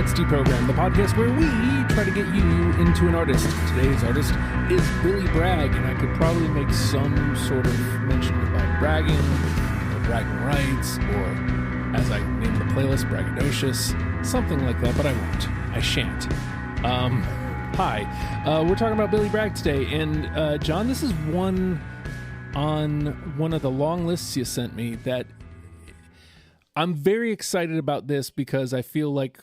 Let's Deprogram, the podcast where we try to get you into an artist. Today's artist is Billy Bragg, and I could probably make some sort of mention about bragging, or bragging rights, or as I name the playlist, braggadocious, something like that, but I won't. I shan't. Hi. We're talking about Billy Bragg today, and John, this is one on one of the long lists you sent me that I'm very excited about this because I feel like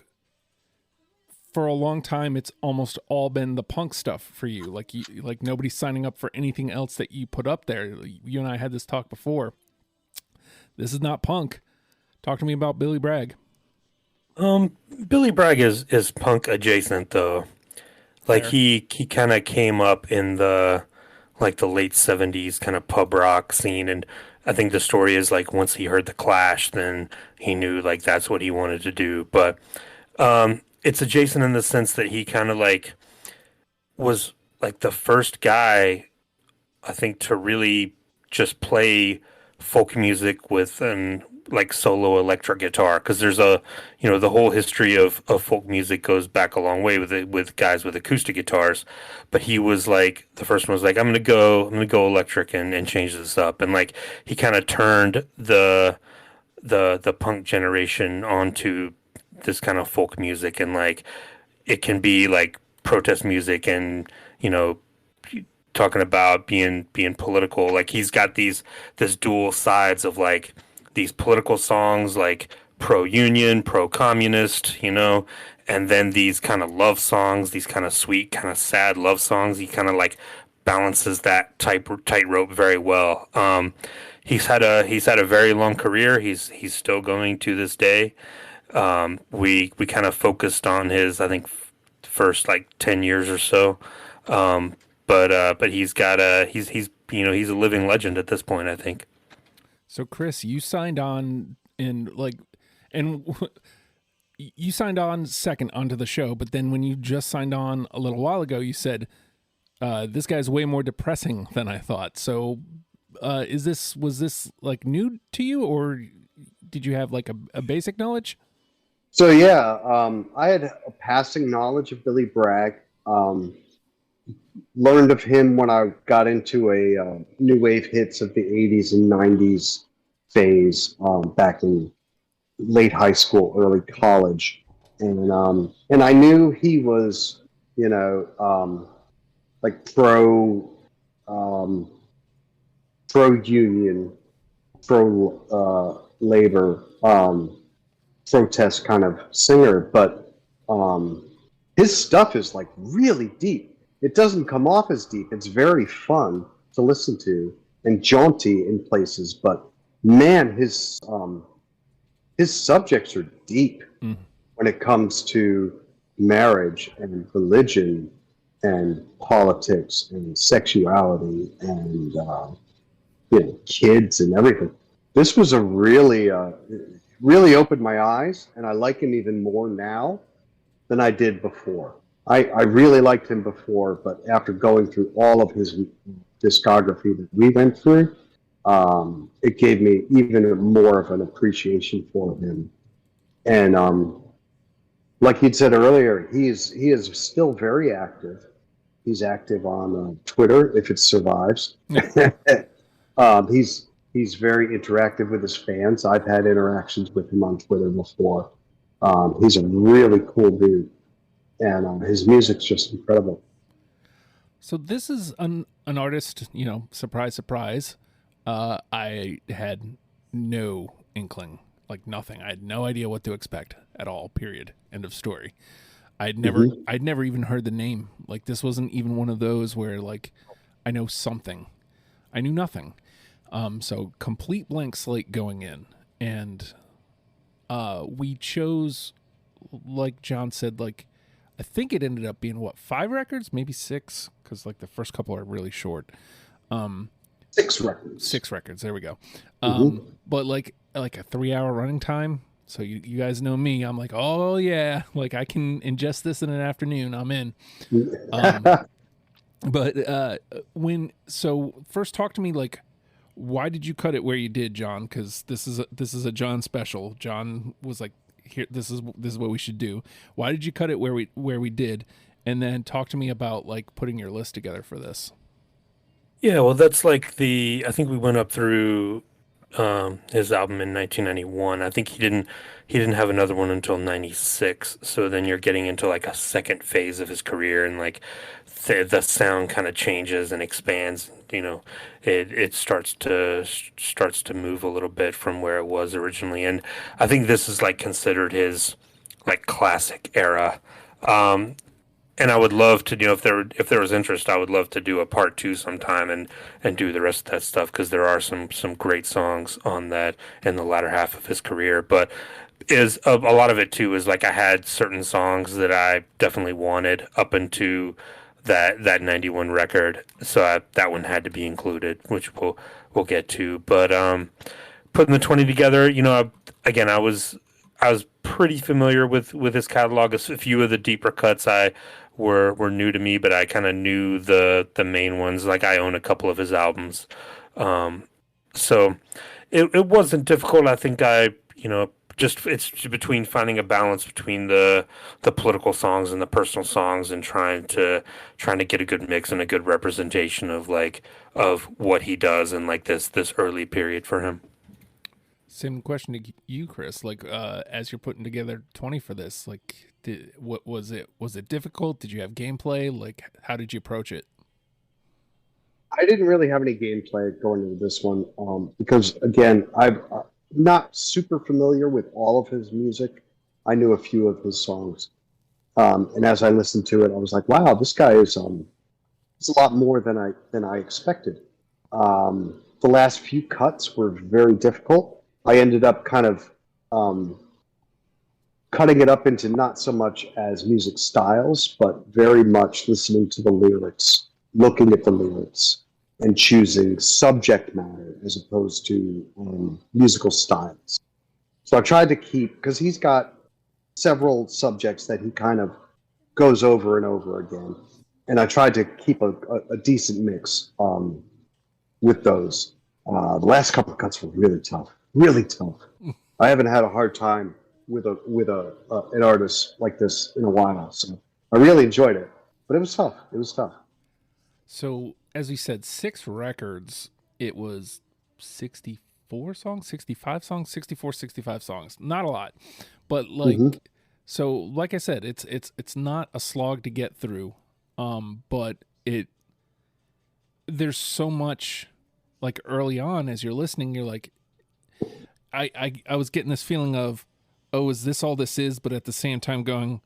for a long time it's almost all been the punk stuff for you. Like nobody's signing up for anything else that you put up there. You and I had this talk before. This is not punk. Talk to me about Billy Bragg. Billy Bragg is punk adjacent though. Like Fair. he kind of came up in the late 70s kind of pub rock scene, and I think the story is like once he heard the Clash, then he knew like that's what he wanted to do. But it's adjacent in the sense that he kind of like was like the first guy, I think, to really just play folk music with an like solo electric guitar, because there's the whole history of folk music goes back a long way with guys with acoustic guitars, but he was like the first one was like I'm gonna go electric and change this up, and like he kind of turned the punk generation onto this kind of folk music, and like it can be like protest music and talking about being political. Like he's got this dual sides of like these political songs like pro-union, pro-communist, and then these kind of love songs, these kind of sweet, kind of sad love songs. He kind of like balances that tightrope very well. He's had a very long career. He's still going to this day. We kind of focused on his, I think, first like 10 years or so. But he's a living legend at this point, I think. So Chris, you signed on you signed on second onto the show, but then when you just signed on a little while ago, you said, this guy's way more depressing than I thought. So, was this like new to you, or did you have like a basic knowledge? So yeah, I had a passing knowledge of Billy Bragg. Learned of him when I got into a new wave hits of the 80s and 90s phase back in late high school, early college, and I knew he was like pro union, pro labor protest kind of singer, but his stuff is like really deep. It doesn't come off as deep. It's very fun to listen to and jaunty in places, but man, his subjects are deep when it comes to marriage and religion and politics and sexuality and kids and everything. This was a really opened my eyes, and I like him even more now than I did before. I really liked him before, but after going through all of his discography that we went through, it gave me even more of an appreciation for him. And like you'd said earlier, he is still very active. He's active on Twitter if it survives. He's very interactive with his fans. I've had interactions with him on Twitter before. He's a really cool dude. And his music's just incredible. So this is an artist, surprise, surprise. I had no inkling, like nothing. I had no idea what to expect at all, period. End of story. I'd never even heard the name. Like this wasn't even one of those where like I know something. I knew nothing. So complete blank slate going in. And we chose, like John said, like I think it ended up being 5 records, maybe 6, because like the first couple are really short. 6 records. 6 records. There we go. But like a 3-hour running time. So you guys know me. I'm like, oh yeah, like I can ingest this in an afternoon. I'm in. But first talk to me, like, why did you cut it where you did, John? Because this is a John special. John was like, here, this is what we should do. Why did you cut it where we did? And then talk to me about like putting your list together for this. Yeah, well, that's like I think we went up through his album in 1991. I think he didn't have another one until 96. So then you're getting into like a second phase of his career, and like the sound kind of changes and expands. It starts to move a little bit from where it was originally, and I think this is like considered his like classic era. Um, and I would love to, if there was interest, I would love to do a part two sometime and do the rest of that stuff, because there are some great songs on that in the latter half of his career. But is a lot of it too is like I had certain songs that I definitely wanted up into that 91 record, so that one had to be included, which we'll get to. But putting the 20 together, again, I was pretty familiar with his catalog. A few of the deeper cuts I were new to me, but I kind of knew the main ones. Like I own a couple of his albums, so it wasn't difficult. I think just it's between finding a balance between the political songs and the personal songs, and trying to get a good mix and a good representation of what he does in like this early period for him. Same question to you, Chris. Like, as you're putting together 20 for this, like, what was it? Was it difficult? Did you have gameplay? Like, how did you approach it? I didn't really have any gameplay going into this one because, again, I'm not super familiar with all of his music. I knew a few of his songs, and as I listened to it, I was like, "Wow, this guy is it's a lot more than I expected." The last few cuts were very difficult. I ended up kind of um, cutting it up into not so much as music styles, but very much listening to the lyrics, looking at the lyrics, and choosing subject matter as opposed to musical styles. So I tried to keep, because he's got several subjects that he kind of goes over and over again. And I tried to keep a decent mix with those. The last couple of cuts were really tough. I haven't had a hard time with an artist like this in a while, so I really enjoyed it. But it was tough. It was tough. So, as we said, 6 records. It was 64 songs, 65 songs, 64, 65 songs. Not a lot, but like, Hmm. so like I said, it's not a slog to get through. But there's so much, like early on as you're listening, you're like, I was getting this feeling of, oh, is this all this is? But at the same time going,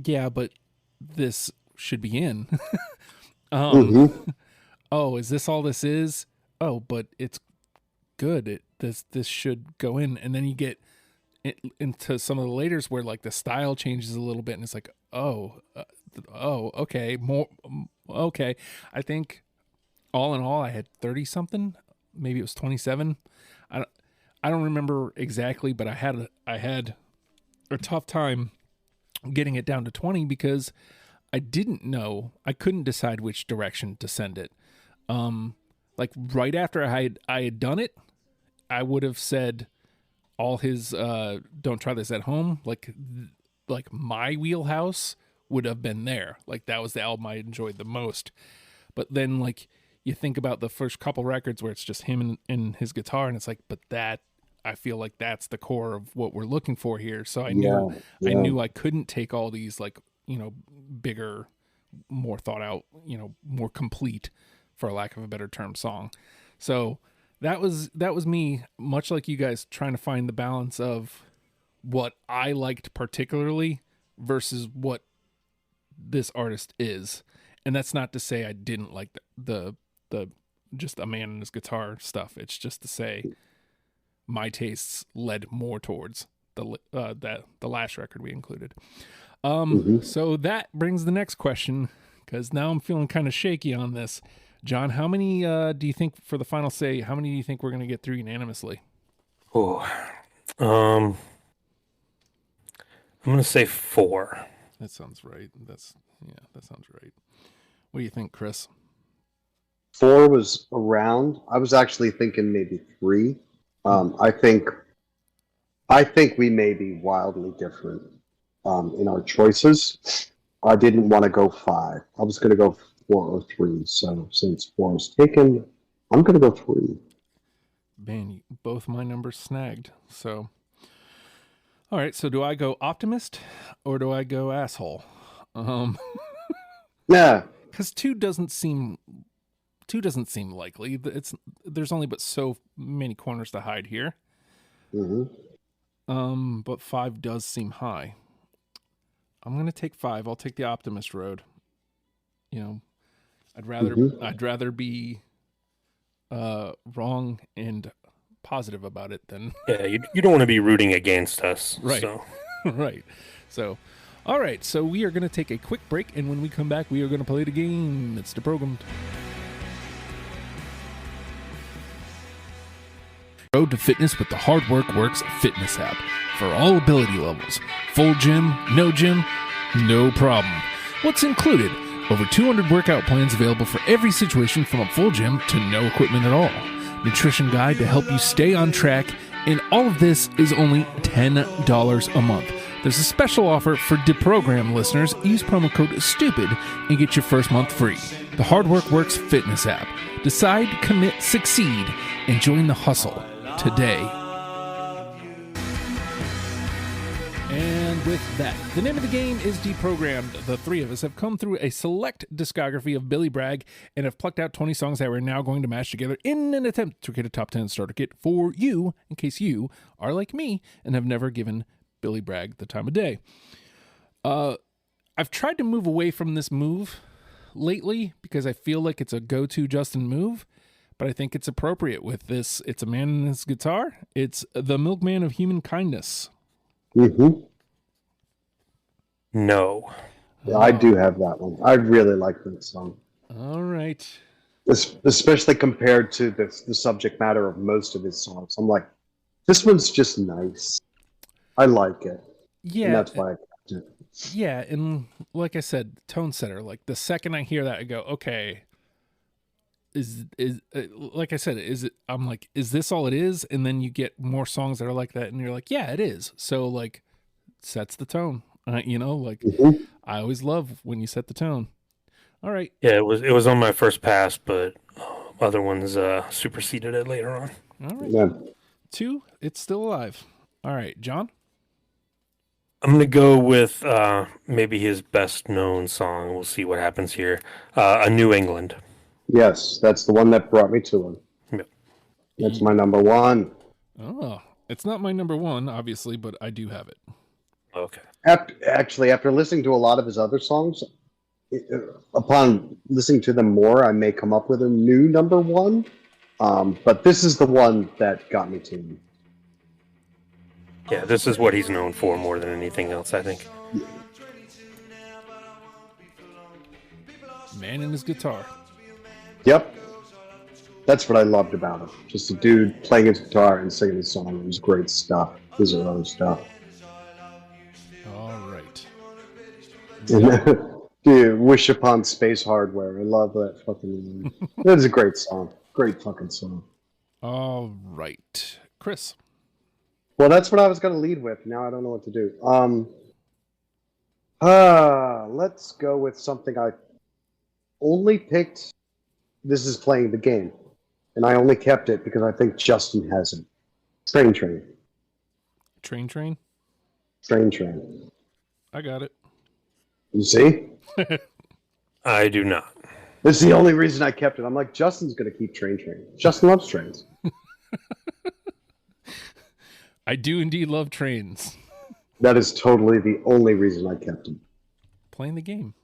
yeah, but this should be in. Hmm. Oh, is this all this is? Oh, but it's good. This should go in. And then you get into some of the laters where like the style changes a little bit, and it's like, okay, more, okay. I think all in all, I had 30 something. Maybe it was 27. I don't, I don't remember exactly, but I had a tough time getting it down to 20 because I didn't know. I couldn't decide which direction to send it. Like right after I had done it, I would have said all his "Don't Try This at Home," like my wheelhouse would have been there. Like that was the album I enjoyed the most. But then like you think about the first couple records where it's just him and his guitar, and it's like, but that, I feel like that's the core of what we're looking for here. So I knew Yeah, I yeah. knew I couldn't take all these like, bigger, more thought out, more complete, for lack of a better term, song. So that was me, much like you guys, trying to find the balance of what I liked particularly versus what this artist is. And that's not to say I didn't like the just a man and his guitar stuff. It's just to say my tastes led more towards the last record we included. Hmm. So that brings the next question, because now I'm feeling kind of shaky on this. John, how many do you think, for the final say, how many do you think we're going to get through unanimously? Oh, um, I'm gonna say four. That sounds right. Yeah, that sounds right. What do you think, Chris? Four was around. I was actually thinking maybe three. Hmm. I think I think we may be wildly different in our choices. I didn't want to go 5. I was going to go 4 or 3. So since 4 is taken, I'm going to go 3. Man, both my numbers snagged. So, all right. So do I go optimist or do I go asshole? Yeah. Because two doesn't seem likely. There's only but so many corners to hide here. But 5 does seem high. I'm gonna take 5. I'll take the optimist road. You know, I'd rather be wrong and positive about it than Yeah, you don't want to be rooting against us. right. So. Right. So, all right. So we are gonna take a quick break, and when we come back, we are gonna play the game. It's deprogrammed. Road to fitness with the Hard Work Works fitness app for all ability levels. Full gym, no problem. What's included? Over 200 workout plans available for every situation from a full gym to no equipment at all. Nutrition guide to help you stay on track, and all of this is only $10 a month. There's a special offer for Deprogram listeners. Use promo code STUPID and get your first month free. The Hard Work Works fitness app. Decide, commit, succeed, and join the hustle today. And with that, the name of the game is Deprogrammed. The three of us have come through a select discography of Billy Bragg and have plucked out 20 songs that we're now going to mash together in an attempt to create a top 10 starter kit for you, in case you are like me and have never given Billy Bragg the time of day. I've tried to move away from this move lately because I feel like it's a go-to Justin move, but I think it's appropriate with this. It's a man and his guitar. It's the Milkman of Human Kindness. No. Yeah, I do have that one. I really like that song. All right. Especially compared to the subject matter of most of his songs. I'm like, this one's just nice. I like it. Yeah. And that's why I kept it. Yeah, and like I said, tone setter. Like the second I hear that, I go, okay. Like I said, is it? I'm like, is this all it is? And then you get more songs that are like that, and you're like, yeah, it is. So like, sets the tone. I always love when you set the tone. All right. Yeah, it was on my first pass, but other ones superseded it later on. All right. Yeah. 2, it's still alive. All right, John. I'm gonna go with maybe his best known song. We'll see what happens here. A New England. Yes, that's the one that brought me to him. Yep. That's my number 1. Oh, it's not my number 1, obviously, but I do have it. Okay. After listening to a lot of his other songs, upon listening to them more, I may come up with a new number 1. But this is the one that got me to him. Yeah, this is what he's known for more than anything else, I think. Man and his guitar. Yep. That's what I loved about him. Just a dude playing his guitar and singing his song. It was great stuff. His own stuff. All right. Dude, Wish Upon Space Hardware. I love that fucking. That is a great song. Great fucking song. All right. Chris. Well, that's what I was going to lead with. Now I don't know what to do. Let's go with something I only picked. This is playing the game, and I only kept it because I think Justin has it. Train. Train. Train. I got it. You see? I do not. That's the only reason I kept it. I'm like, Justin's going to keep Train. Justin loves trains. I do indeed love trains. That is totally the only reason I kept him. Playing the game.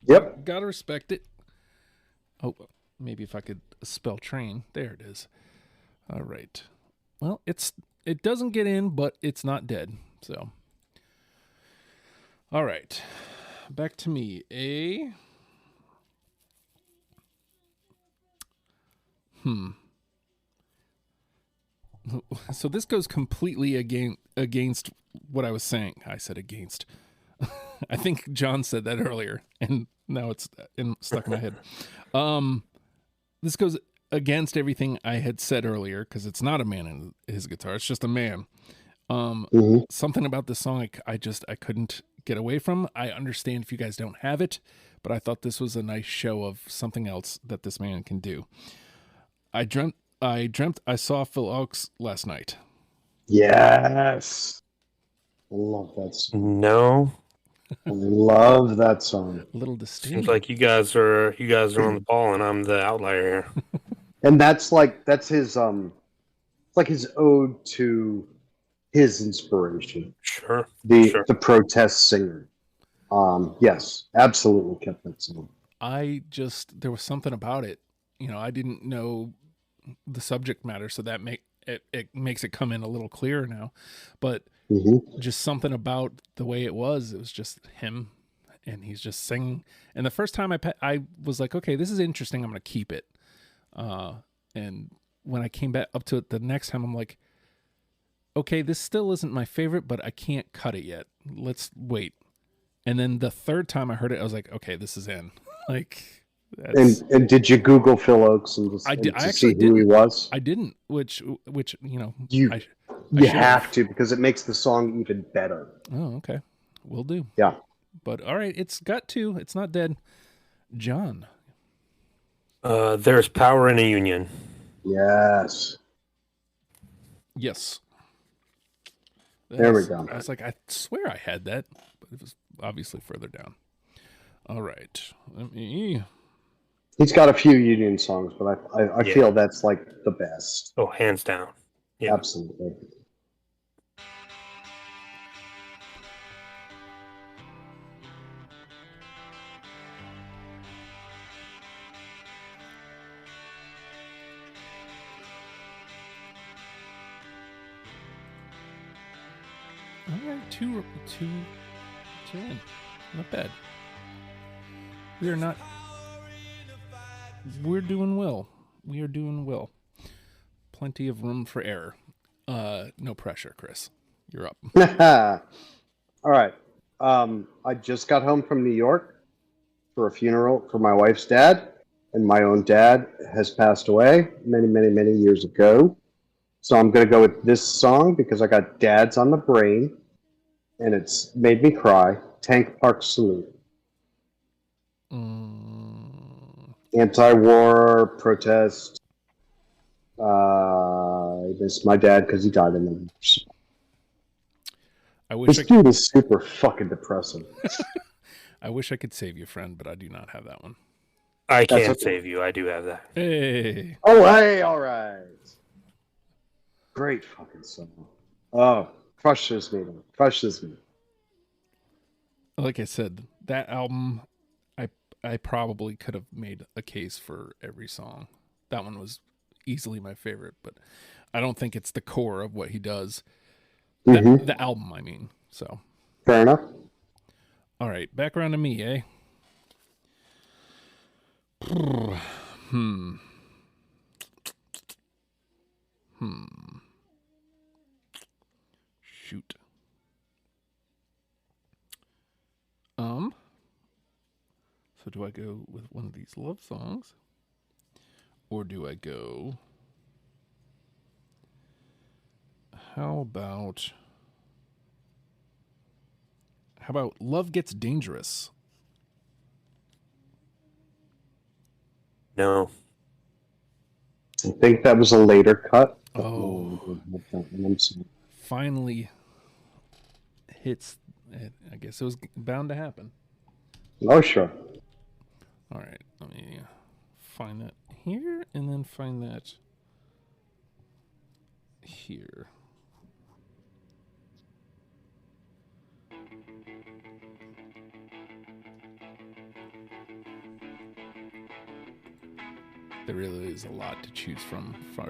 Yep. Gotta respect it. Oh, maybe if I could spell train. There it is. All right. Well, it doesn't get in, but it's not dead. So, all right. Back to me. So this goes completely against what I was saying. I said against. I think John said that earlier, and now it's stuck in my head. This goes against everything I had said earlier because it's not a man in his guitar; it's just a man. Hmm. Something about this song I couldn't get away from. I understand if you guys don't have it, but I thought this was a nice show of something else that this man can do. I dreamt I saw Phil Oaks last night. Yes. I love that song. No, I love that song. A little seems disdain. like you guys are on the ball, and I'm the outlier here. And that's his it's like his ode to his inspiration, Sure, the sure. the protest singer. Yes, absolutely kept that song. There was something about it. I didn't know the subject matter, so it makes it come in a little clearer now. But Hmm. just something about the way it was just him, and he's just singing. And the first time I was like, okay, this is interesting. I'm gonna keep it. And when I came back up to it the next time, I'm like, okay, this still isn't my favorite, but I can't cut it yet. Let's wait. And then the third time I heard it, I was like, okay, this is in. Like, that's And did you Google Phil Oaks I did. and I to actually see who he didn't. was? I didn't. Which You I you should have. have to because it makes the song even better. Oh, okay, will do. Yeah. But all right, it's got to. It's not dead. John. There's power in a union. Yes. Yes. There we go. I was like, I swear I had that, but it was obviously further down. All right. Let me. He's got a few Union songs, but I Yeah. feel that's like the best. Oh, hands down. Yeah. Absolutely. All right, two in. Not bad. We are not. We're doing well. We are doing well. Plenty of room for error. No pressure, Chris. You're up. All right. I just got home from New York for a funeral for my wife's dad, and my own dad has passed away many, many, many years ago. So I'm going to go with this song because I got dads on the brain, and it's made me cry. Tank Park Salute. Anti-war protest. I miss my dad because he died in the wars. This dude is super fucking depressing. I wish I could save you, friend, but I do not have that one. I can't save you. I do have that. Hey. Oh, hey, all right. Great fucking song. Oh, crushes me. Crushes me. Like I said, that album, I probably could have made a case for every song. That one was easily my favorite, but I don't think it's the core of what he does. The album, I mean. So fair enough. All right, back around to me, eh? Shoot. So do I go with one of these love songs? Or do I go... How about Love Gets Dangerous? No. I think that was a later cut. Oh. Finally hits. I guess it was bound to happen. Oh, sure. All right. Let me find that here and then find that here. There really is a lot to choose from for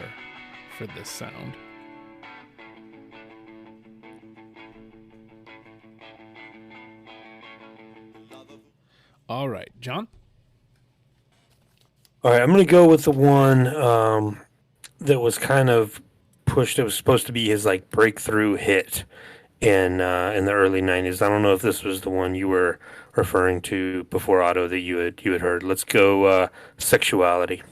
this sound. All right, John? All right, I'm going to go with the one that was kind of pushed. It was supposed to be his like breakthrough hit in the early '90s. I don't know if this was the one you were referring to before, Otto, that you had heard. Let's go Sexuality.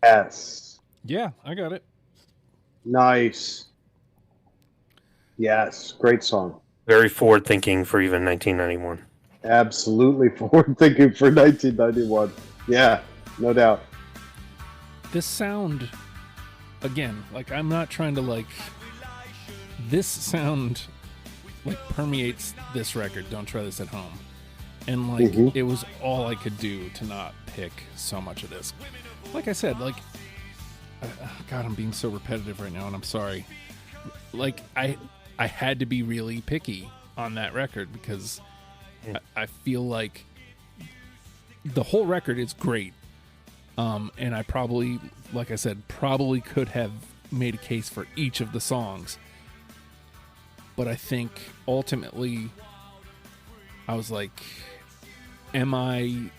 Yes. Yeah, I got it. Nice. Yes, great song. Very forward thinking for even 1991. Absolutely forward thinking for 1991. Yeah, no doubt. This sound, again, like I'm not trying to like. This sound like permeates this record. Don't try this at home. And like it was all I could do to not pick so much of this. Like I said, like God, I'm being so repetitive right now, and I'm sorry. Like I had to be really picky on that record because I feel like the whole record is great. And I probably, like I said, probably could have made a case for each of the songs. But I think ultimately I was like, am I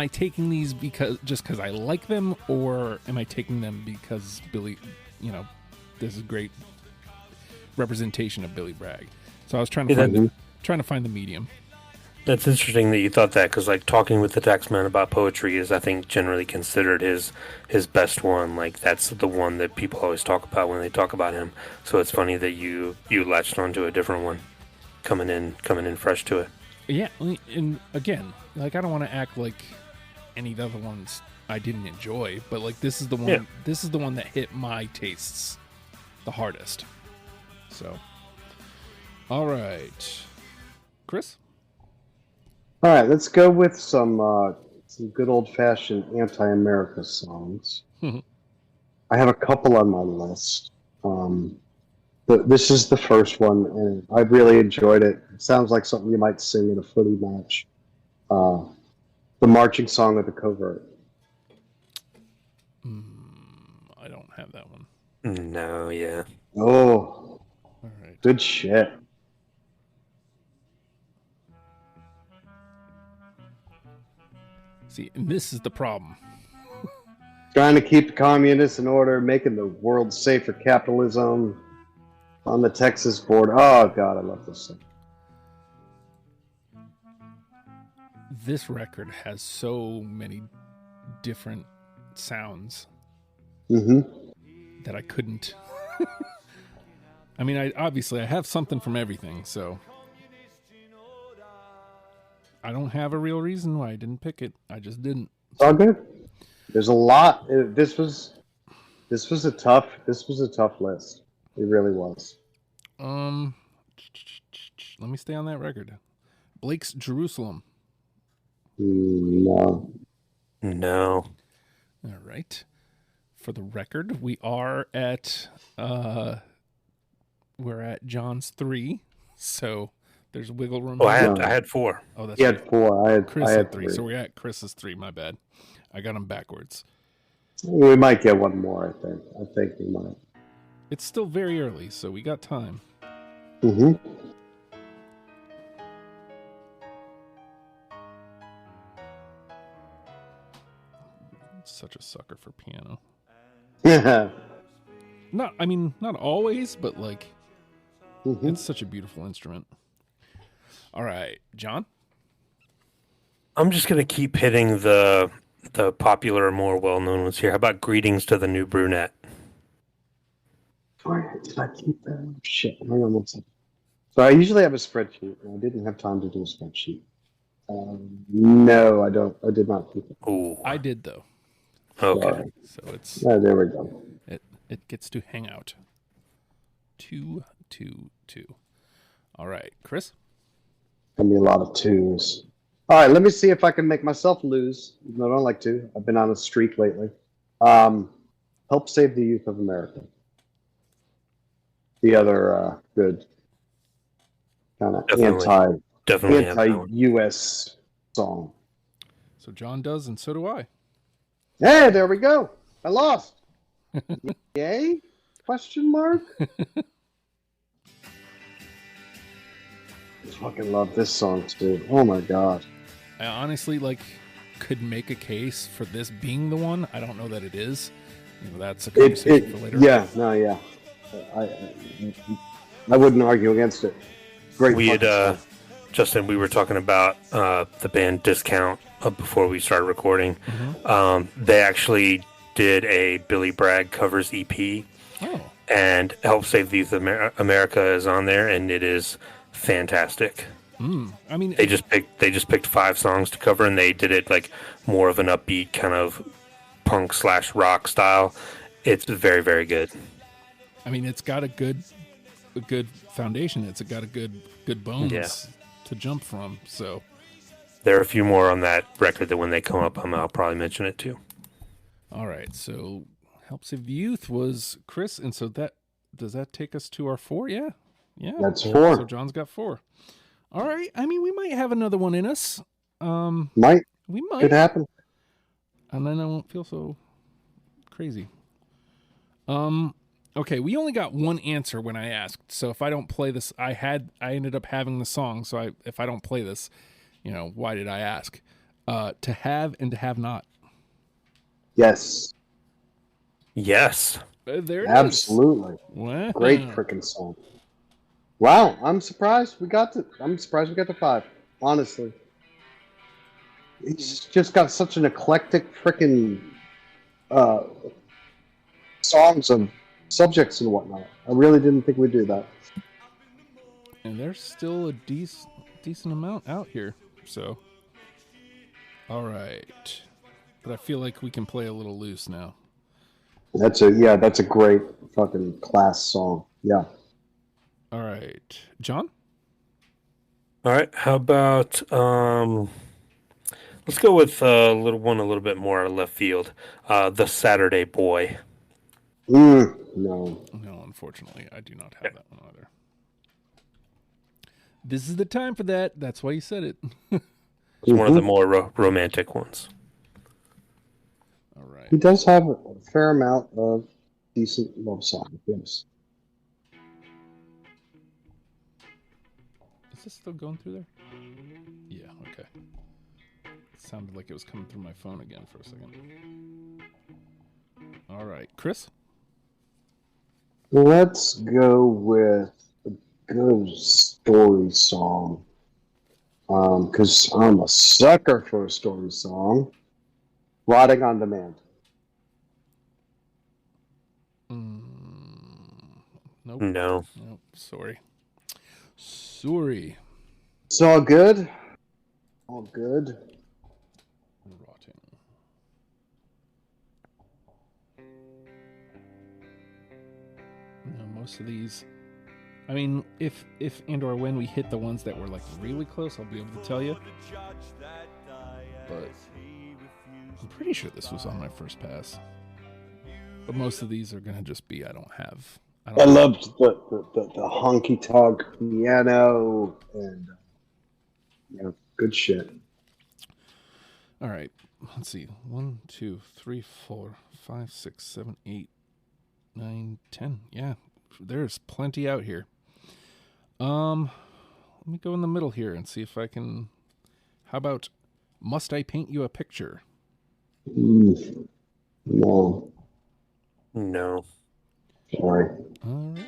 taking these because I like them, or am I taking them because Billy, this is great representation of Billy Bragg. So I was trying to find the medium. That's interesting that you thought that, because like Talking with the Taxman about poetry is, I think, generally considered his best one. Like that's the one that people always talk about when they talk about him. So it's funny that you latched onto a different one, coming in fresh to it. Yeah, and again, like I don't want to act like any of the other ones I didn't enjoy, but like this is the one. Yeah. This is the one that hit my tastes the hardest. So, all right, Chris. All right, let's go with some good old-fashioned anti-America songs. I have a couple on my list. This is the first one, and I really enjoyed it. It sounds like something you might sing at a footy match. The marching song of the Covert. I don't have that one. No, yeah. Oh, all right. Good shit. See, and this is the problem. Trying to keep the communists in order, making the world safe for capitalism. On the Texas board. Oh, God, I love this song. This record has so many different sounds that I couldn't. I mean, I have something from everything, so I don't have a real reason why I didn't pick it. I just didn't. It's all good. There's a lot. This was a tough list. It really was. Let me stay on that record. Blake's Jerusalem. No. All right. For the record, we are at we're at John's 3, so there's wiggle room. Oh, I had 4. Oh, that's he had 4. Chris I had 3. So we're at Chris's 3. My bad. I got them backwards. We might get one more. I think we might. It's still very early, so we got time. Such a sucker for piano. Yeah. Not always, but like, it's such a beautiful instrument. All right, John? I'm just going to keep hitting the popular, more well-known ones here. How about Greetings to the New Brunette? Did I keep that? Shit, hang on one second. So I usually have a spreadsheet, and I didn't have time to do a spreadsheet. No, I don't. I did not keep it. Ooh. I did, though. Okay. So it's... there we go. It gets to hang out. 2, 2, 2. All right, Chris? Gonna be a lot of 2s. All right, let me see if I can make myself lose. Even though I don't like to. I've been on a streak lately. Help Save the Youth of America. The other good kind of anti-U.S. song. So John does, and so do I. Hey, there we go. I lost. Yay? Question mark? I fucking love this song too. Oh my god. I honestly could make a case for this being the one. I don't know that it is. That's a conversation for later. Yeah, no, yeah. I wouldn't argue against it. Great. We had Justin. We were talking about the band Discount before we started recording. They actually did a Billy Bragg covers EP. Oh. and Help Save the Youth America is on there, and it is fantastic. I mean, They just picked 5 songs to cover, and they did it like more of an upbeat kind of punk/rock style. It's very, very good. I mean, it's got a good foundation. It's got a good bones Yeah. to jump from. So There are a few more on that record that when they come up, I'll probably mention it too. all right, so Help Save the Youth was Chris, and so does that take us to our 4? Yeah. That's 4. So John's got 4. All right. I mean, we might have another one in us. Might. We might. Could happen. And then I won't feel so crazy. Okay, we only got one answer when I asked. So if I don't play this, I ended up having the song. So if I don't play this, why did I ask? To have and to have not. Yes. Yes. There it Absolutely. is. Wow. Great freaking song. Wow, I'm surprised we got to 5. Honestly, he's just got such an eclectic freaking songs and subjects and whatnot. I really didn't think we'd do that. And there's still a decent amount out here. So, all right. But I feel like we can play a little loose now. That's a great fucking class song. Yeah. All right, John. All right. How about let's go with a little bit more left field. The Saturday Boy. No. No, unfortunately, I do not have that one either. This is the time for that. That's why you said it. It's one of the more romantic ones. All right. He does have a fair amount of decent love songs. Yes. Is this still going through there? Yeah, okay. It sounded like it was coming through my phone again for a second. All right, Chris? Let's go with a good story song. Because I'm a sucker for a story song. Rotting on Demand. Nope. No. Nope. Sorry. It's all good. All good. Rotting. No, most of these. I mean, if and or when we hit the ones that were like really close, I'll be able to tell you. But I'm pretty sure this was on my first pass. But most of these are gonna just be I loved the honky tonk piano and good shit. All right, let's see. 1, 2, 3, 4, 5, 6, 7, 8, 9, 10. Yeah, there's plenty out here. Let me go in the middle here and see if I can. How about Must I Paint You a Picture? No. No. Sorry. All right.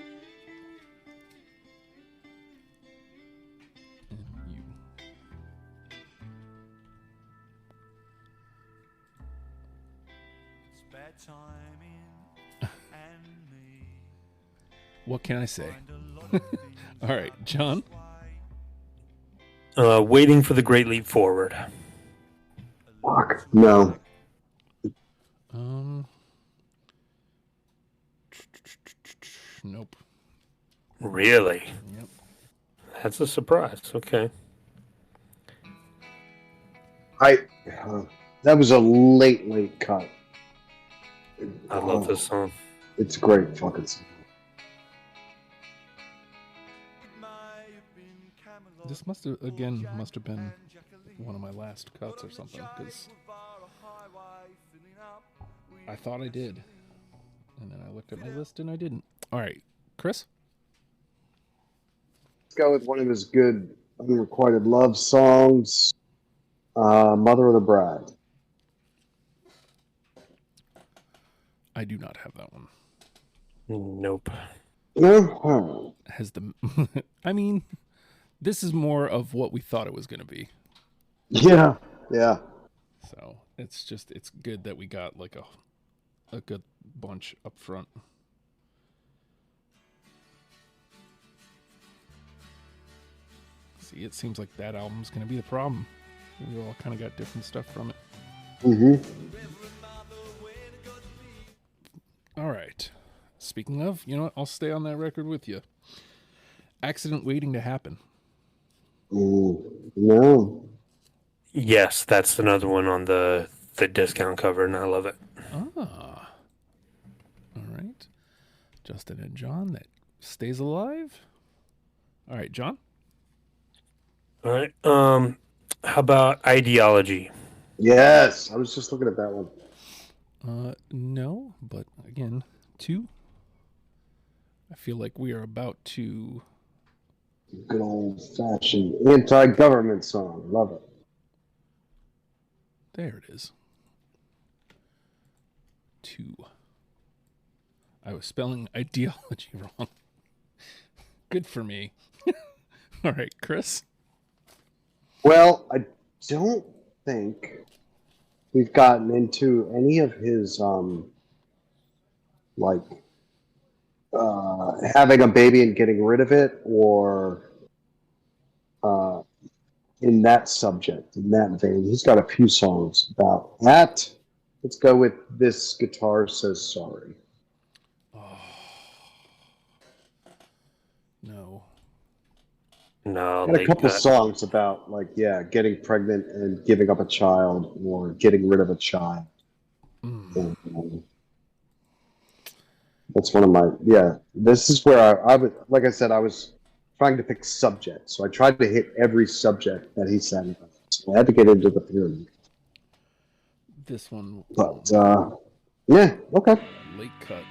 And you. What can I say? All right, John. Waiting for the Great Leap Forward. Fuck. No. Nope. Really? Yep. That's a surprise. Okay. That was a late cut. I love this song. It's a great fucking song. This must have been one of my last cuts or something, because I thought I did, and then I looked at my list and I didn't. All right, Chris? Let's go with one of his good unrequited love songs, Mother of the Bride. I do not have that one. Nope. No? Has the I mean, this is more of what we thought it was going to be. Yeah. So it's good that we got like a good bunch up front. See, it seems like that album's going to be the problem. We all kind of got different stuff from it. Mm-hmm. All right. Speaking of, you know what? I'll stay on that record with you. Accident Waiting to Happen. No. Yes, that's another one on the discount cover, and I love it. Ah. All right. Justin and John, that stays alive. All right, John. All right. How about Ideology? Yes, I was just looking at that one. No, but again, 2. I feel like we are about to. Good old-fashioned anti-government song. Love it. There it is. 2. I was spelling ideology wrong. Good for me. All right, Chris. Well, I don't think we've gotten into any of his like having a baby and getting rid of it, or in that subject, in that vein. He's got a few songs about that. Let's go with This Guitar Says Sorry. No. No, Got a couple songs about, like, getting pregnant and giving up a child, or getting rid of a child. And, that's one of my, this is where I would, like I said, I was trying to pick subjects. So I tried to hit every subject that he sang about. So I had to get into the pyramid. This one. But, yeah, okay. Late cut.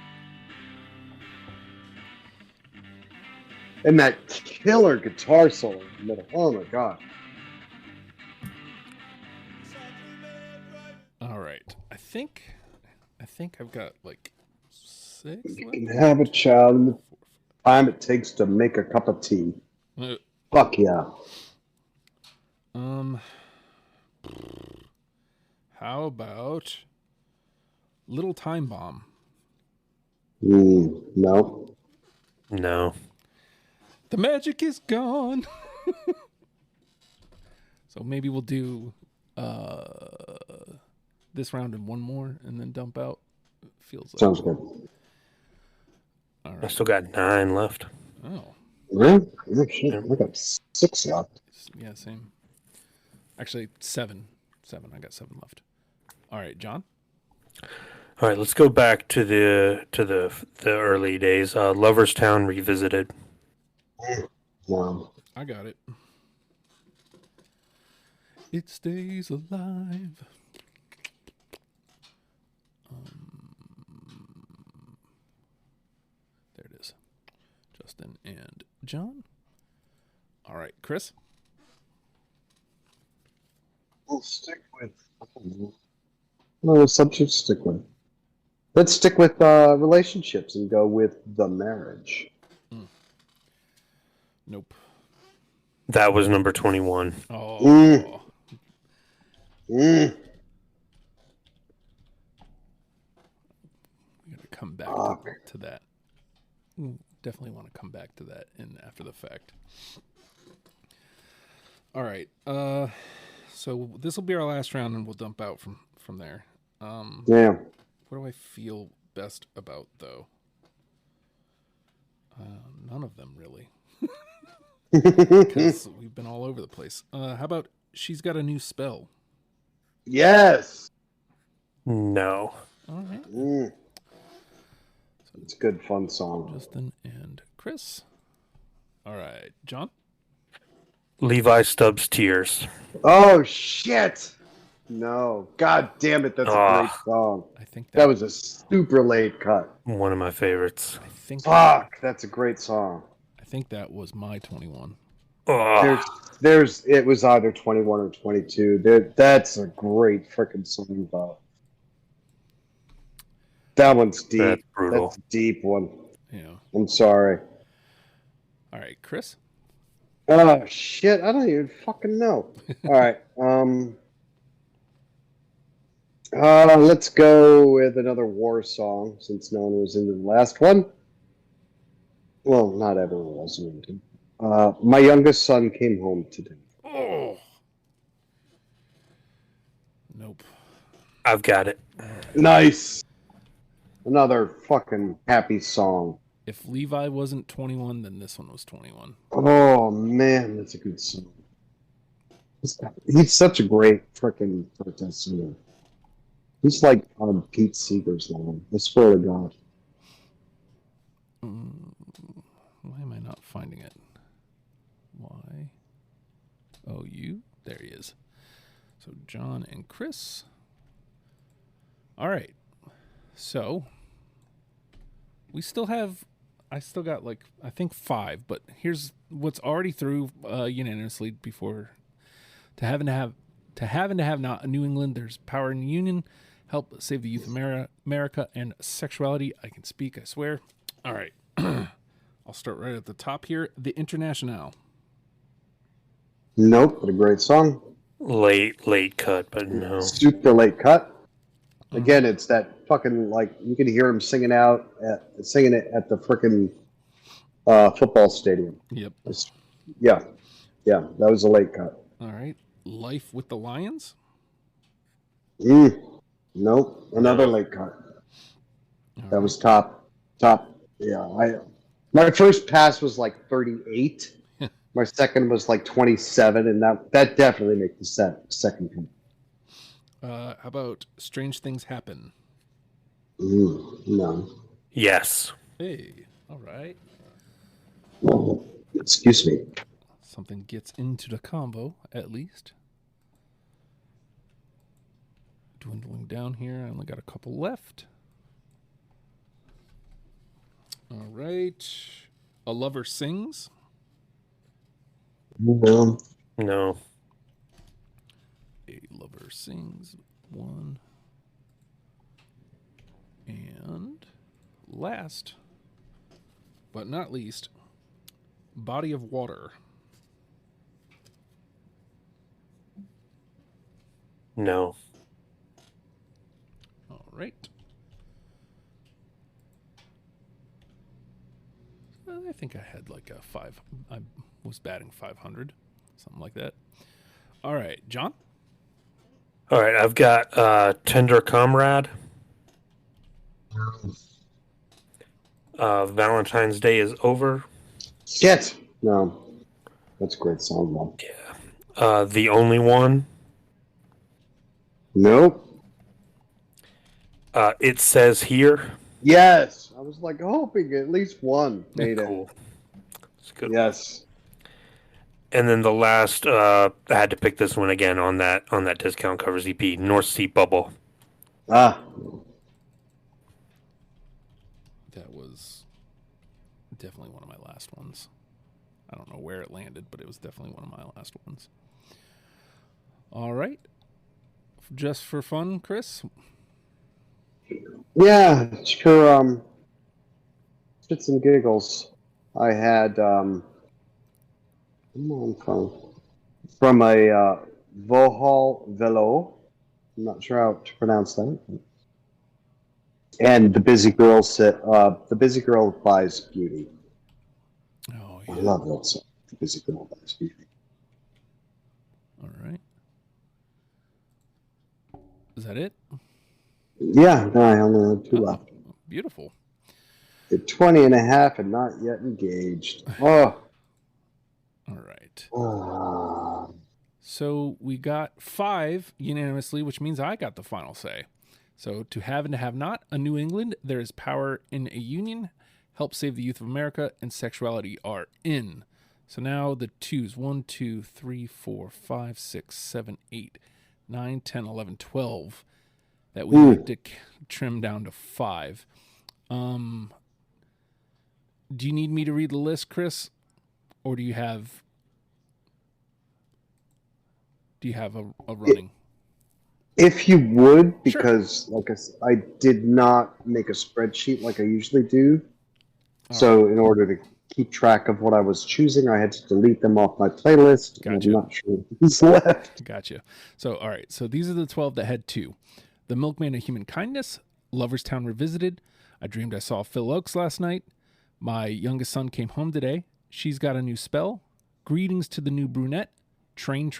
And that killer guitar solo in the middle. Oh my god. All right. I think I've got like 6 You left. can have a child in the time it takes to make a cup of tea. Fuck yeah. How about Little Time Bomb? No. No. The magic is gone. So maybe we'll do this round and one more and then dump out. Feels like. Sounds good. All right. I still got 9 left. Oh. Really? Oh, shit. I got 6 left. Yeah, same. Actually, 7. I got 7 left. All right, John. All right, let's go back to the early days. Lover's Town Revisited. No. I got it. It stays alive. There it is. Justin and John. All right, Chris. We'll stick with. No, subject stick with. Let's stick with relationships and go with The Marriage. Nope. That was number 21. Oh. We got to come back to that. Definitely want to come back to that in after the fact. All right. So this will be our last round, and we'll dump out from there. Yeah. What do I feel best about, though? None of them, really. Because we've been all over the place. How about She's Got a New Spell? Yes. No. All right. It's a good, fun song. Justin and Chris. All right. John? Levi Stubbs' Tears. Oh, shit. No. God damn it. That's a great song. I think that was a super late cut. One of my favorites. I think Fuck. That's a great song. I think that was my 21. It was either 21 or 22. That's a great freaking song, though. That one's deep. That's brutal. That's a deep one. Yeah. I'm sorry. All right, Chris? Oh, shit. I don't even fucking know. All right. Let's go with another war song, since no one was into the last one. Well, not everyone was into My youngest son came home today. Oh. Nope. I've got it. Nice. Another fucking happy song. If Levi wasn't 21, then this one was 21. Oh man, that's a good song. He's such a great freaking protest singer. He's like on Pete Seeger's line. I swear to God. Why am I not finding it? Why? Oh, you? There he is. So John and Chris. All right. So we still have, I still got like, I think 5, but here's what's already through unanimously before to having to have not New England. There's power in the union, help save the youth of America, and sexuality. I can speak, I swear. All right. I'll start right at the top here. The Internationale. Nope, but a great song. Late cut, but no. Super late cut. Again, it's that fucking like you can hear him singing it at the freaking football stadium. Yep. Yeah, that was a late cut. All right. Life with the Lions. Nope, another late cut. That was top. Yeah, my first pass was like 38. My second was like 27, and that definitely makes the second cut. How about Strange Things Happen? No. Yes. Hey, all right. Excuse me. Something gets into the combo, at least. Dwindling down here. I only got a couple left. All right. A Lover Sings. No. No. A Lover Sings. 1. And last, but not least, Body of Water. No. All right. I think I had like a 5. I was batting 500, something like that. All right, John? All right, I've got Tender Comrade. Valentine's Day is Over. Shit. No. That's a great song, though. Yeah. The Only One. Nope. It Says Here. Yes. I was like hoping at least one made Cool. It's good. Yes. And then the last, I had to pick this one again on that discount covers EP, North Sea Bubble. Ah. That was definitely one of my last ones. I don't know where it landed, but it was definitely one of my last ones. All right. Just for fun, Chris? Yeah, for shits and giggles, I had from a Vohal Velo. I'm not sure how to pronounce that. And the Busy Girl the Busy Girl Buys Beauty. Oh, yeah. I love that song. The Busy Girl Buys Beauty. All right. Is that it? Yeah, no, I only have 2 left. Beautiful. At 20 and a half and not yet engaged. Oh. All right. Oh. So we got 5 unanimously, which means I got the final say. So to have and to have not, a New England, there is power in a union, help save the youth of America, and sexuality are in. So now the 2s, 1, 2, 3, 4, 5, 6, 7, 8, 9, 10, 11, 12 that we need to trim down to 5. Do you need me to read the list, Chris? Or do you have a running? If you would, because sure. Like I did not make a spreadsheet like I usually do. So in order to keep track of what I was choosing, I had to delete them off my playlist. Gotcha. I'm not sure who's left. Gotcha. So, all right. So these are the 12 that had 2. The Milkman of Human Kindness, Loverstown Revisited, I Dreamed I Saw Phil Oakes last night, My Youngest Son Came Home Today, She's Got a New Spell, Greetings to the New Brunette, Train,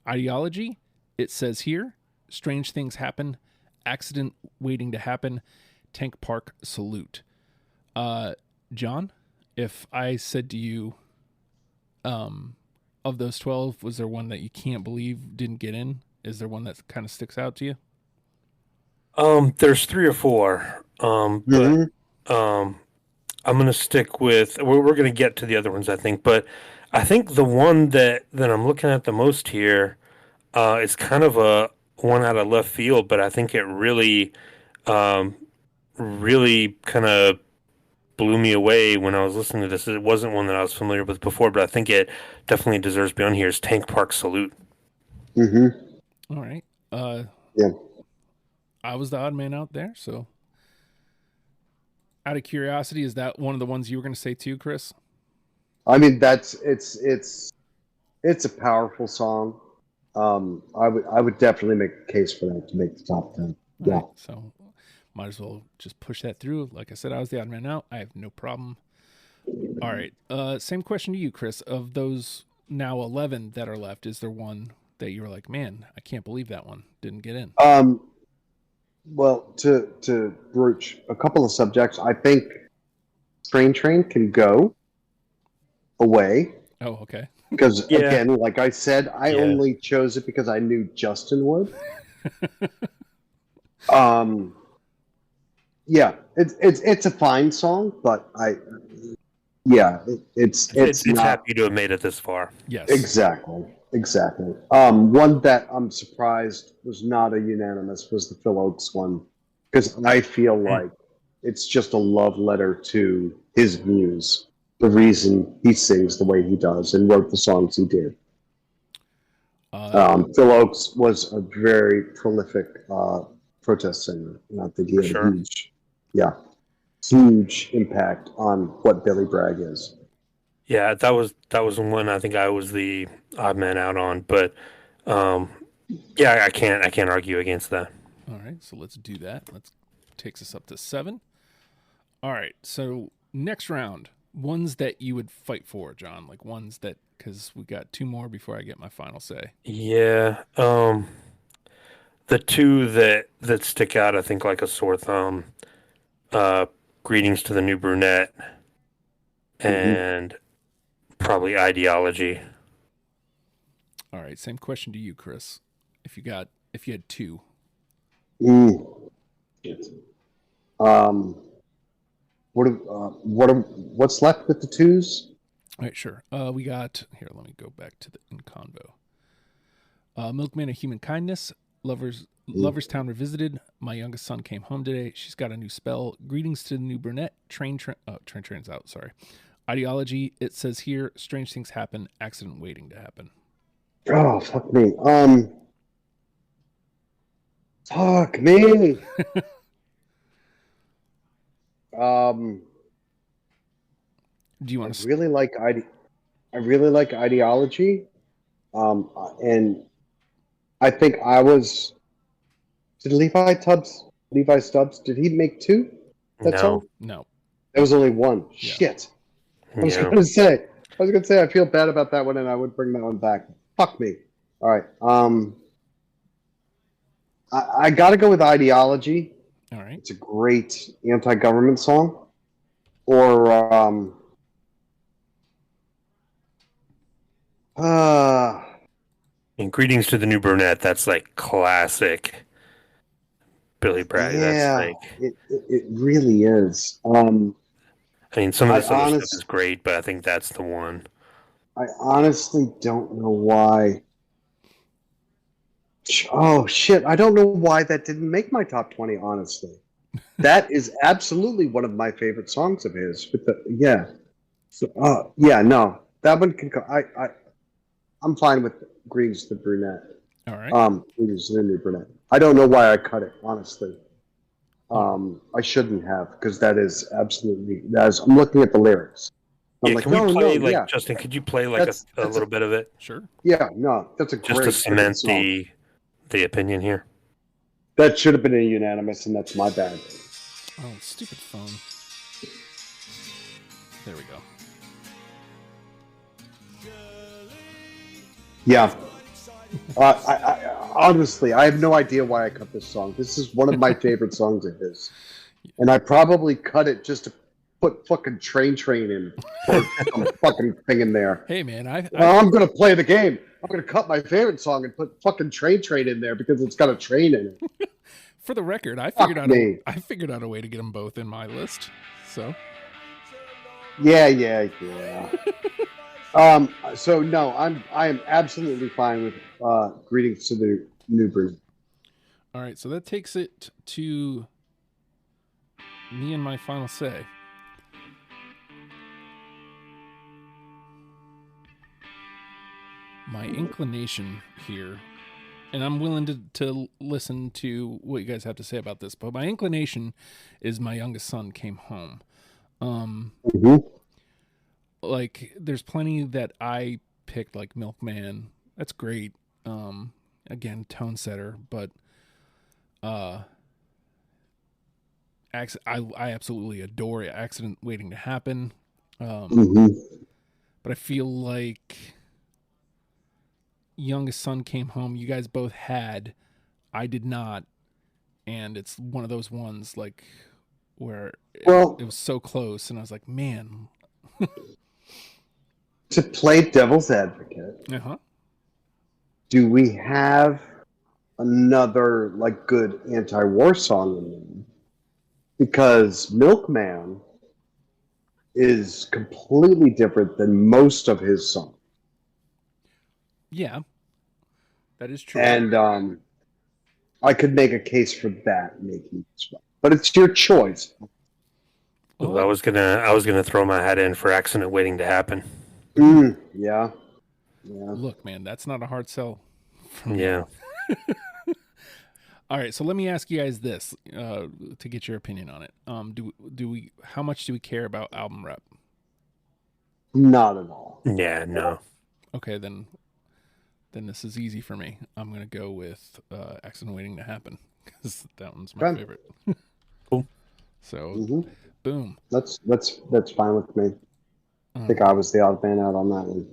Ideology, It Says Here, Strange Things Happen, Accident Waiting to Happen, Tank Park Salute. John, if I said to you, of those 12, was there one that you can't believe didn't get in? Is there one that kind of sticks out to you? There's 3 or 4. But I'm gonna stick with. We're gonna get to the other ones, I think, but I think the one that I'm looking at the most here is kind of a one out of left field, but I think it um, really kind of blew me away when I was listening to this. It wasn't one that I was familiar with before, but I think it definitely deserves to be on here. Is Tank Park Salute? All right. Yeah. I was the odd man out there, so out of curiosity, is that one of the ones you were going to say too, Chris? I mean, it's a powerful song. I would definitely make a case for that to make the top 10. Yeah. Right, so might as well just push that through. Like I said, I was the odd man out. I have no problem. All right. Same question to you, Chris. Of those now 11 that are left, is there one that you were like, man, I can't believe that one didn't get in? Well, to broach a couple of subjects, I think Train can go away Oh, okay. because Yeah. again, like I said, I Yeah. only chose it because I knew Justin would. Yeah, it's a fine song, but it's It's not happy to have made it this far. Yes. exactly. One that I'm surprised was not a unanimous was the Phil Oakes one, because I feel like it's just a love letter to his muse, the reason he sings the way he does and wrote the songs he did. Phil Oakes was a very prolific protest singer, and I think he had a huge impact on what Billy Bragg is. Yeah, that was one I think I was the odd man out on, but yeah, I can't argue against that. All right, so let's do that. Let's takes us up to 7. All right, so next round, ones that you would fight for, John, like ones that, because we got 2 more before I get my final say. Yeah, the 2 that stick out, I think, like a sore thumb. Greetings to the New Brunette, and probably Ideology. All right, same question to you, Chris. If you had 2. What's left with the 2s? All right, sure. We got here. Let me go back to the in convo. Milkman of Human Kindness, Loverstown Revisited, My Youngest Son Came Home Today, She's Got a New Spell, Greetings to the New Brunette, Train's out. Sorry, Ideology, It Says Here, Strange Things Happen, Accident Waiting to Happen. Oh, fuck me. Fuck me. Do you want to? I really like Ideology, and I think I was. Did Levi Stubbs? Did he make 2? That song? No. There was only 1. Yeah. Shit. I was gonna say. I feel bad about that one, and I would bring that one back. Fuck me. All right. I got to go with Ideology. All right. It's a great anti-government song. Or and Greetings to the New Brunette. That's like classic Billy Bragg. yeah, That's it really is. I mean, some of this other stuff is great, but I think that's the one. I honestly don't know why. Oh shit! I don't know why that didn't make my top 20. Honestly, that is absolutely one of my favorite songs of his. No, that one can go. I'm fine with Greetings to the Brunette. All right. Greetings to the New Brunette. I don't know why I cut it. Honestly, I shouldn't have, because that is absolutely. I'm looking at the lyrics. Can we play Justin? Could you play like a little bit of it? Sure. Yeah, no, that's a just great to cement song. the opinion here. That should have been a unanimous, and that's my bad. Oh, stupid phone. There we go. Yeah. Honestly, I have no idea why I cut this song. This is one of my favorite songs of his, and I probably cut it just to put fucking Train in or some fucking thing in there. Hey, man, I'm gonna play the game. I'm gonna cut my favorite song and put fucking Train in there because it's got a train in it. for the record, I Fuck figured out me. I figured out a way to get them both in my list. So Yeah. So no, I am absolutely fine with Greetings to the New Breed. all right, so that takes it to me and my final say. My inclination here, and I'm willing to listen to what you guys have to say about this, but my inclination is My Youngest Son Came Home. Mm-hmm. Like, there's plenty that I picked, like Milkman. That's great. Again, tone setter, but I absolutely adore Accident Waiting to Happen. But I feel like Youngest Son Came Home, you guys both had, I did not, and it's one of those ones like where it was so close, and I was like, man. To play devil's advocate, do we have another like good anti-war song in there? Because Milkman is completely different than most of his songs. Yeah, that is true. And I could make a case for that making as well. But it's your choice. Well, I was gonna throw my hat in for Accident Waiting to Happen. Yeah. Look, man, that's not a hard sell. Yeah. All right, so let me ask you guys this to get your opinion on it. Do we? How much do we care about album rep? Not at all. Yeah. No. Okay, then this is easy for me. I'm gonna go with Accident Waiting to Happen because that one's my favorite. Cool. So, boom. That's fine with me. I think I was the odd man out on that one.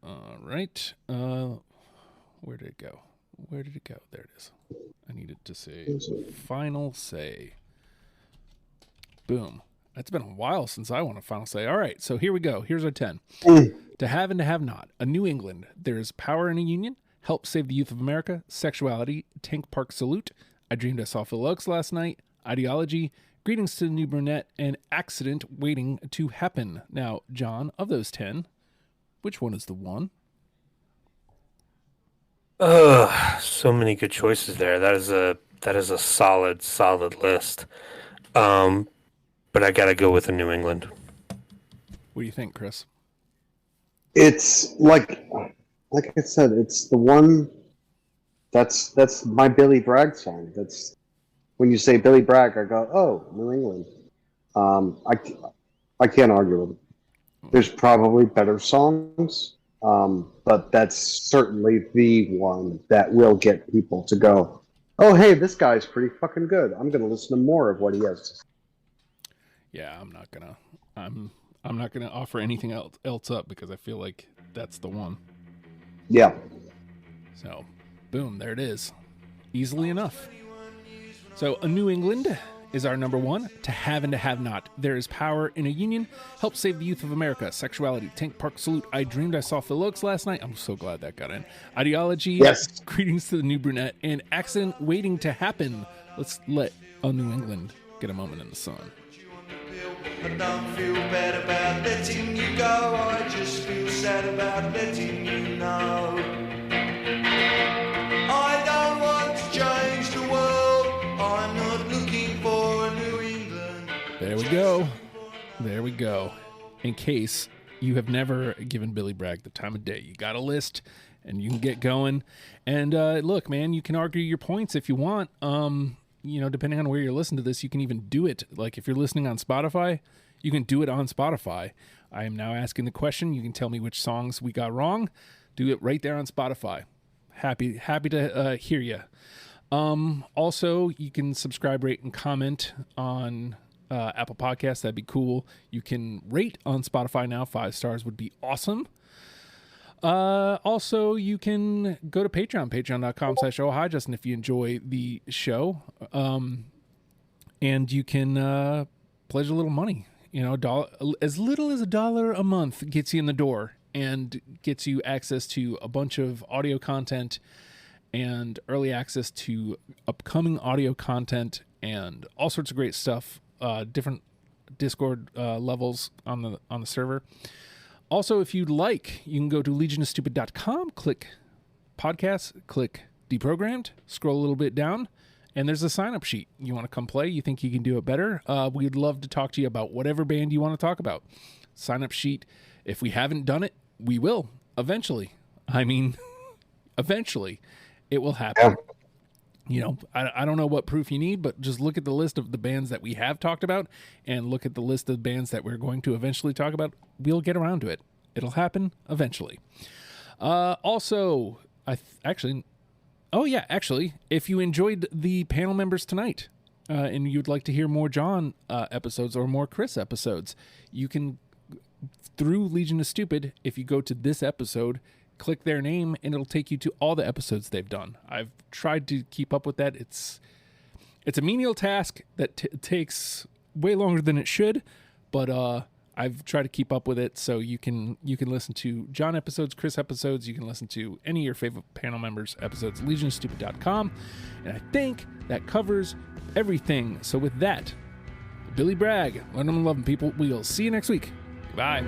All right. Where did it go? There it is. I needed to say final say. Boom. It's been a while since I want a final say. All right, so here we go. Here's our 10. To have and to have not. A New England. There is power in a union. Help save the youth of America. Sexuality. Tank Park salute. I dreamed I saw Phil Oakes last night. Ideology. Greetings to the new brunette. And accident waiting to happen. Now, John, of those 10, which one is the one? So many good choices there. That is a solid list. But I gotta go with the New England. What do you think, Chris? It's like I said, it's the one that's my Billy Bragg song. That's when you say Billy Bragg, I go, oh, New England. I can't argue with it. There's probably better songs, but that's certainly the one that will get people to go, oh, hey, this guy's pretty fucking good. I'm going to listen to more of what he has to say. Yeah, I'm not gonna offer anything else up because I feel like that's the one. Yeah. So, boom, there it is, easily enough. So, A New England is our number one. To have and to have not. There is power in a union. Help save the youth of America. Sexuality. Tank Park salute. I dreamed I saw Phil Oakes last night. I'm so glad that got in. Ideology. Yes. Greetings to the new brunette. And accident waiting to happen. Let's let A New England get a moment in the sun. I don't feel bad about letting you go. I just feel sad about letting you know. I don't want to change the world. I'm not looking for a New England. There we go. In case you have never given Billy Bragg the time of day, you got a list and you can get going. And look, man, you can argue your points if you want. Depending on where you're listening to this, you can even do it. Like if you're listening on Spotify, you can do it on Spotify. I am now asking the question. You can tell me which songs we got wrong. Do it right there on Spotify. Happy to hear you. Also, you can subscribe, rate, and comment on Apple Podcasts. That'd be cool. You can rate on Spotify now. 5 stars would be awesome. Also, you can go to patreon.com/ohijustin if you enjoy the show. And you can pledge a little money. You know, as little as $1 a month gets you in the door and gets you access to a bunch of audio content and early access to upcoming audio content and all sorts of great stuff. Different Discord levels on the server. Also, if you'd like, you can go to legionofstupid.com, click podcasts, click deprogrammed, scroll a little bit down, and there's a sign-up sheet. You want to come play? You think you can do it better? We'd love to talk to you about whatever band you want to talk about. Sign-up sheet. If we haven't done it, we will eventually. I mean, eventually, it will happen. Yeah. You know, I don't know what proof you need, but just look at the list of the bands that we have talked about and look at the list of bands that we're going to eventually talk about. We'll get around to it. It'll happen eventually. Also, actually, if you enjoyed the panel members tonight and you'd like to hear more John episodes or more Chris episodes, you can, through Legion of Stupid, if you go to this episode, click their name and it'll take you to all the episodes they've done. I've tried to keep up with that. It's a menial task that takes way longer than it should, but I've tried to keep up with it. So you can listen to John episodes, Chris episodes. You can listen to any of your favorite panel members episodes, legionofstupid.com. And I think that covers everything. So with that, Billy Bragg, let them love them, people. We'll see you next week. Bye.